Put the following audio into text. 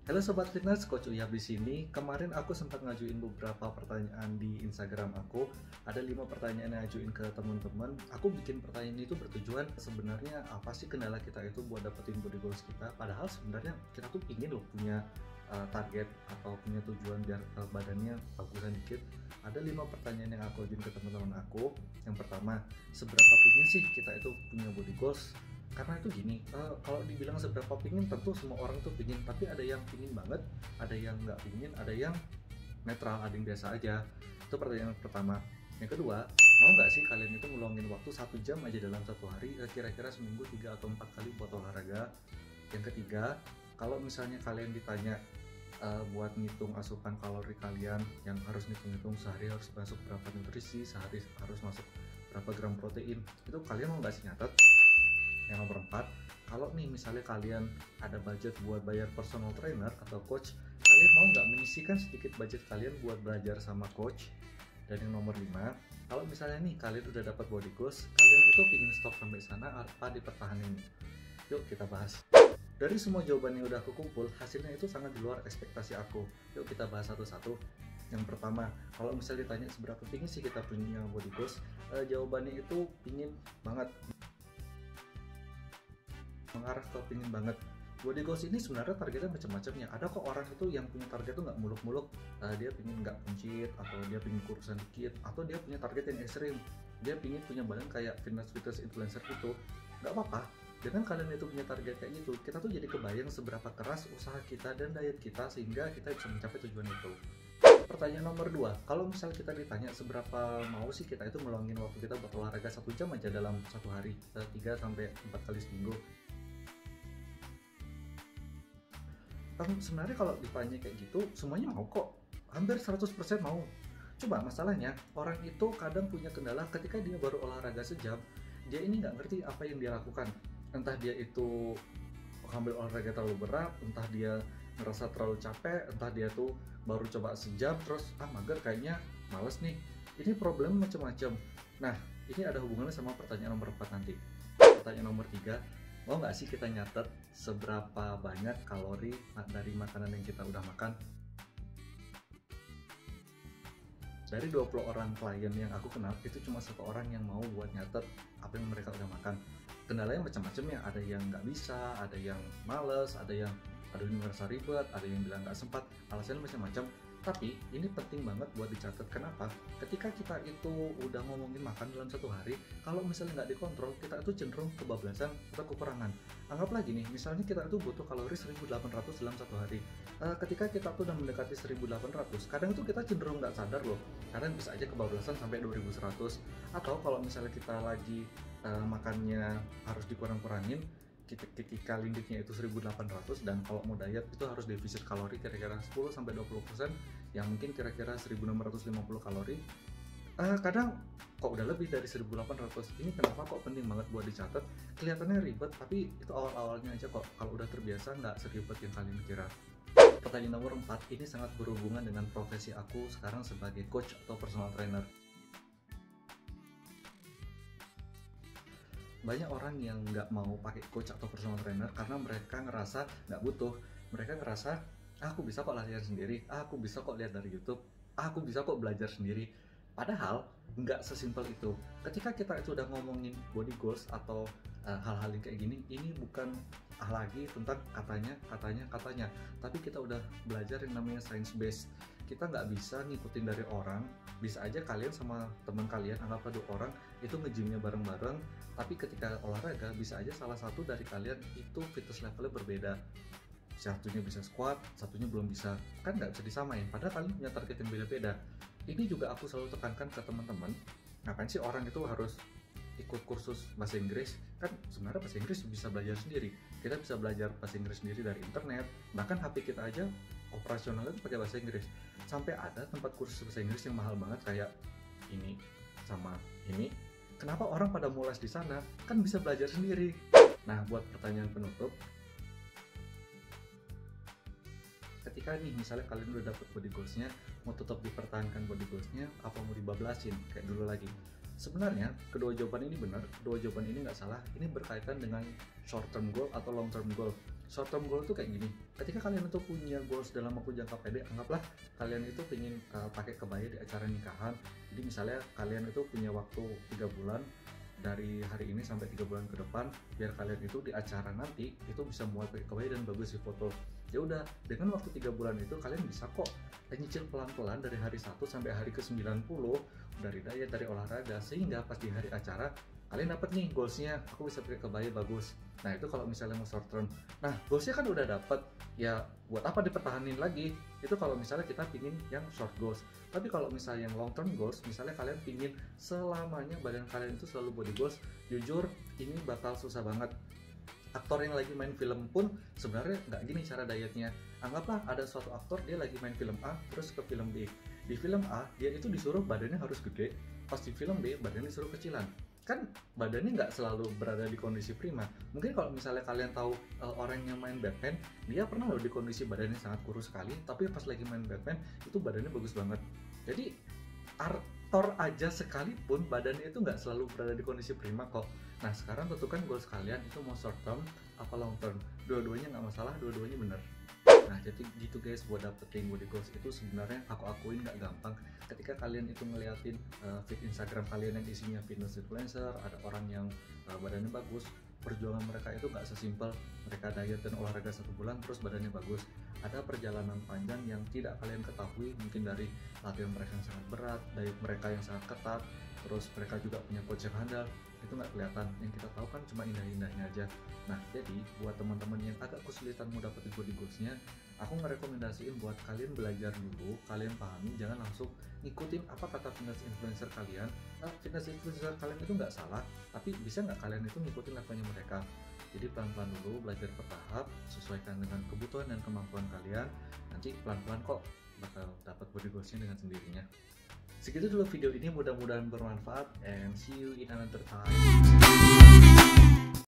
Halo Sobat Fitness, Coach Uyap di sini. Kemarin aku sempat ngajuin beberapa pertanyaan di Instagram aku. Ada 5 pertanyaan yang ngajuin ke teman-teman. Aku bikin pertanyaan itu bertujuan sebenarnya apa sih kendala kita itu buat dapetin body goals kita. Padahal sebenarnya kita tuh ingin loh punya target atau punya tujuan biar badannya bagusan dikit. Ada 5 pertanyaan yang aku ajuin ke teman-teman aku. Yang pertama, seberapa pingin sih kita itu punya body goals? Karena itu gini, kalau dibilang seberapa pingin tentu semua orang tuh pingin, tapi ada yang pingin banget, ada yang nggak pingin, ada yang netral, ada yang biasa aja. Itu pertanyaan pertama. Yang kedua, mau nggak sih kalian itu ngeluangin waktu 1 jam aja dalam satu hari, kira-kira seminggu 3 atau 4 kali buat olahraga? Yang ketiga, kalau misalnya kalian ditanya buat ngitung asupan kalori kalian, yang harus ngitung-ngitung sehari harus masuk berapa nutrisi, sehari harus masuk berapa gram protein, itu kalian mau nggak sih nyatet? Yang nomor 4, kalau nih misalnya kalian ada budget buat bayar personal trainer atau coach, kalian mau nggak menyisihkan sedikit budget kalian buat belajar sama coach? Dan yang nomor 5, kalau misalnya nih kalian udah dapat body goals, kalian itu pingin stop sampai sana apa dipertahanin? Yuk kita bahas. Dari semua jawaban yang udah aku kumpul, hasilnya itu sangat di luar ekspektasi aku. Yuk kita bahas satu-satu. Yang pertama, kalau misalnya ditanya seberapa pingin sih kita punya body goals, jawabannya itu pingin banget, mengarah ke pingin banget. Body goals ini sebenarnya targetnya macam-macamnya. Ada kok orang itu yang punya target tuh nggak muluk-muluk, dia pingin nggak buncit, atau dia pingin kurusan dikit, atau dia punya target yang ekstrim, dia pingin punya badan kayak fitness influencer gitu. Nggak apa-apa, dengan kalian itu punya target kayak gitu, kita tuh jadi kebayang seberapa keras usaha kita dan diet kita sehingga kita bisa mencapai tujuan itu. Pertanyaan nomor 2, kalau misal kita ditanya seberapa mau sih kita itu ngeluangin waktu kita buat olahraga 1 jam aja dalam satu hari, 3-4 kali seminggu. Sebenarnya kalau ditanya kayak gitu, semuanya mau kok, hampir 100% mau. Coba masalahnya, orang itu kadang punya kendala ketika dia baru olahraga sejam, dia ini nggak ngerti apa yang dia lakukan. Entah dia itu ambil olahraga terlalu berat, entah dia ngerasa terlalu capek, entah dia tuh baru coba sejam, terus mager kayaknya, males nih. Ini problem macam-macam. Nah, ini ada hubungannya sama pertanyaan nomor 4 nanti. Pertanyaan nomor 3, mau nggak sih kita nyatet seberapa banyak kalori dari makanan yang kita udah makan? Dari 20 orang klien yang aku kenal, itu cuma 1 orang yang mau buat nyatet apa yang mereka udah makan. Kendalanya macam-macam ya, ada yang nggak bisa, ada yang males, ada yang merasa ribet, ada yang bilang nggak sempat, alasannya macam-macam. Tapi ini penting banget buat dicatat. Kenapa? Ketika kita itu udah ngomongin makan dalam satu hari, kalau misalnya nggak dikontrol, kita itu cenderung kebablasan atau kekurangan. Anggaplah gini, misalnya kita itu butuh kalori 1800 dalam satu hari. Ketika kita tuh udah mendekati 1800, kadang itu kita cenderung nggak sadar loh. Kadang bisa aja kebablasan sampai 2100. Atau kalau misalnya kita lagi makannya harus dikurang-kurangin, ketika limitnya itu 1800, dan kalau mau diet itu harus defisit kalori kira-kira 10-20%, yang mungkin kira-kira 1650 kalori. Kadang kok udah lebih dari 1800. Ini kenapa kok penting banget buat dicatat? Kelihatannya ribet, tapi itu awal-awalnya aja kok. Kalau udah terbiasa nggak seribet yang kalian kira. Pertanyaan nomor 4, ini sangat berhubungan dengan profesi aku sekarang sebagai coach atau personal trainer. Banyak orang yang nggak mau pakai coach atau personal trainer karena mereka ngerasa nggak butuh. Mereka ngerasa, aku bisa kok latihan sendiri, aku bisa kok lihat dari YouTube, aku bisa kok belajar sendiri. Padahal nggak sesimpel itu. Ketika kita itu udah ngomongin body goals atau hal-hal yang kayak gini, ini bukan lagi tentang katanya, tapi kita udah belajar yang namanya science based. Kita nggak bisa ngikutin dari orang. Bisa aja kalian sama teman kalian, anggaplah 2 orang itu nge-gymnya bareng-bareng, tapi ketika olahraga bisa aja salah satu dari kalian itu fitness levelnya berbeda. Satunya bisa squat, satunya belum bisa, kan nggak bisa disamain, padahal kalian punya target yang beda-beda. Ini juga aku selalu tekankan ke teman-teman, ngapain sih orang itu harus ikut kursus bahasa Inggris? Kan sebenarnya bahasa Inggris bisa belajar sendiri. Kita bisa belajar bahasa Inggris sendiri dari internet, bahkan HP kita aja operasionalnya itu pakai bahasa Inggris. Sampai ada tempat kursus bahasa Inggris yang mahal banget kayak ini sama ini. Kenapa orang pada mulas di sana? Kan bisa belajar sendiri. Nah, buat pertanyaan penutup, ketika nih misalnya kalian udah dapet body goals-nya, mau tetap dipertahankan body goals-nya, apa mau dibablasin kayak dulu lagi? Sebenarnya kedua jawaban ini benar, kedua jawaban ini nggak salah. Ini berkaitan dengan short term goal atau long term goal. Short term goal tuh kayak gini, ketika kalian itu punya goals dalam waktu jangka pendek, anggaplah kalian itu pengen pakai kebaya di acara nikahan. Jadi misalnya kalian itu punya waktu 3 bulan dari hari ini sampai 3 bulan ke depan, biar kalian itu di acara nanti itu bisa muat pakai kebaya dan bagus di foto. Ya udah, dengan waktu 3 bulan itu kalian bisa kok nyicil pelan-pelan dari hari 1 sampai hari ke-90, dari diet, dari olahraga, sehingga pas di hari acara kalian dapet nih goalsnya, aku bisa pakai kebaya bagus. Nah itu kalau misalnya mau short term. Nah goalsnya kan udah dapet, ya buat apa dipertahanin lagi? Itu kalau misalnya kita pingin yang short goals. Tapi kalau misalnya yang long term goals, misalnya kalian pingin selamanya badan kalian itu selalu body goals, jujur ini bakal susah banget. Aktor yang lagi main film pun sebenarnya nggak gini cara dietnya. Anggaplah ada suatu aktor, dia lagi main film A terus ke film B. Di film A dia itu disuruh badannya harus gede, pas di film B badannya disuruh kecilan. Kan badannya nggak selalu berada di kondisi prima. Mungkin kalau misalnya kalian tahu orang yang main Batman, dia pernah loh di kondisi badannya sangat kurus sekali, tapi pas lagi main Batman itu badannya bagus banget. Jadi aktor aja sekalipun badannya itu nggak selalu berada di kondisi prima kok. Nah sekarang tentukan goals kalian itu mau short term apa long term. Dua-duanya nggak masalah, dua-duanya bener. Nah jadi gitu guys, buat dapetin body goals itu sebenarnya aku akuin nggak gampang. Ketika kalian itu ngeliatin feed Instagram kalian yang isinya fitness influencer, ada orang yang badannya bagus, perjuangan mereka itu nggak sesimpel mereka diet dan olahraga 1 bulan terus badannya bagus. Ada perjalanan panjang yang tidak kalian ketahui, mungkin dari latihan mereka yang sangat berat, diet mereka yang sangat ketat, terus mereka juga punya coach yang handal. Itu nggak kelihatan, yang kita tahu kan cuma indah-indahnya aja. Nah jadi buat teman-teman yang agak kesulitan mau dapetin body goalsnya, aku ngerekomendasiin buat kalian belajar dulu, kalian pahami, jangan langsung ngikutin apa kata fitness influencer kalian. Nah, fitness influencer kalian itu nggak salah, tapi bisa nggak kalian itu ngikutin levelnya mereka. Jadi pelan-pelan dulu, belajar bertahap, sesuaikan dengan kebutuhan dan kemampuan kalian. Nanti pelan-pelan kok bakal dapat body goalsnya dengan sendirinya. Segitu dulu video ini, mudah-mudahan bermanfaat, and see you in another time.